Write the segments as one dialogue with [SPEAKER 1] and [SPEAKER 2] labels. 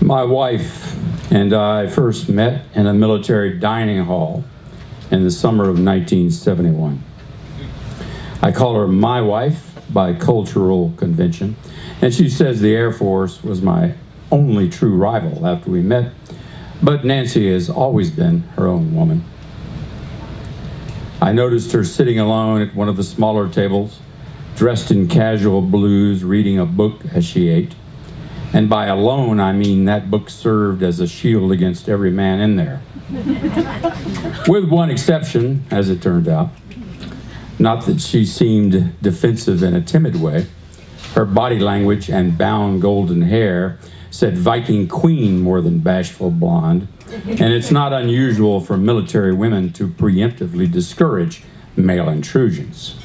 [SPEAKER 1] My wife and I first met in a military dining hall in the summer of 1971. I call her my wife by cultural convention, and she says the Air Force was my only true rival after we met, but Nancy has always been her own woman. I noticed her sitting alone at one of the smaller tables, dressed in casual blues, reading a book as she ate. And by alone, I mean that book served as a shield against every man in there. With one exception, as it turned out. Not that she seemed defensive in a timid way. Her body language and bound golden hair said Viking queen more than bashful blonde. And it's not unusual for military women to preemptively discourage male intrusions.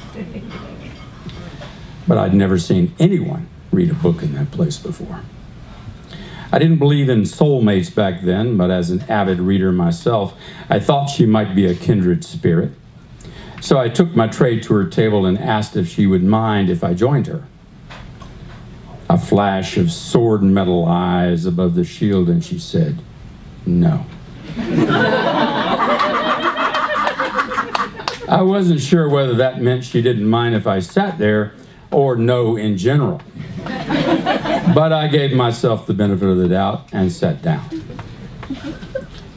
[SPEAKER 1] But I'd never seen anyone read a book in that place before. I didn't believe in soulmates back then, but as an avid reader myself, I thought she might be a kindred spirit. So I took my tray to her table and asked if she would mind if I joined her. A flash of sword metal eyes above the shield, and she said, no. I wasn't sure whether that meant she didn't mind if I sat there or no in general. But I gave myself the benefit of the doubt and sat down.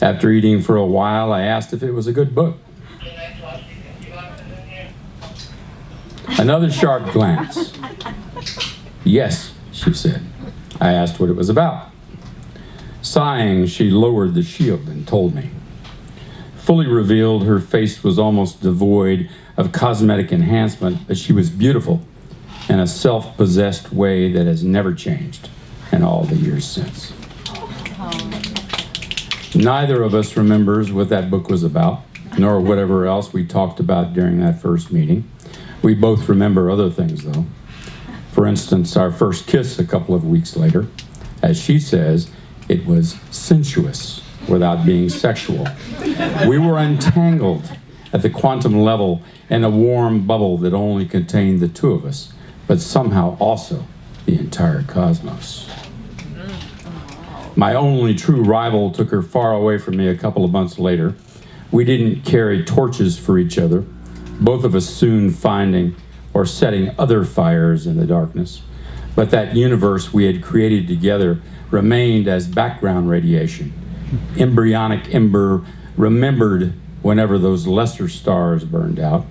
[SPEAKER 1] After eating for a while, I asked if it was a good book. Another sharp glance. Yes, she said. I asked what it was about. Sighing, she lowered the shield and told me. Fully revealed, her face was almost devoid of cosmetic enhancement, but she was beautiful in a self-possessed way that has never changed in all the years since. Neither of us remembers what that book was about, nor whatever else we talked about during that first meeting. We both remember other things, though. For instance, our first kiss a couple of weeks later. As she says, it was sensuous without being sexual. We were entangled at the quantum level in a warm bubble that only contained the two of us, but somehow also the entire cosmos. My only true rival took her far away from me a couple of months later. We didn't carry torches for each other, both of us soon finding or setting other fires in the darkness. But that universe we had created together remained as background radiation, embryonic ember remembered whenever those lesser stars burned out.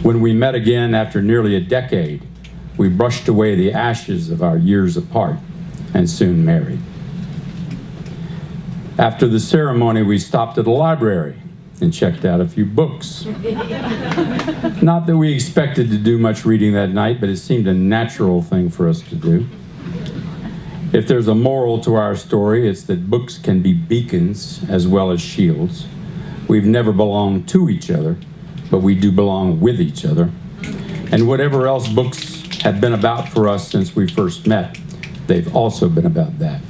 [SPEAKER 1] When we met again after nearly a decade, we brushed away the ashes of our years apart and soon married. After the ceremony, we stopped at a library and checked out a few books. Not that we expected to do much reading that night, but it seemed a natural thing for us to do. If there's a moral to our story, it's that books can be beacons as well as shields. We've never belonged to each other, but we do belong with each other. And whatever else books have been about for us since we first met, they've also been about that.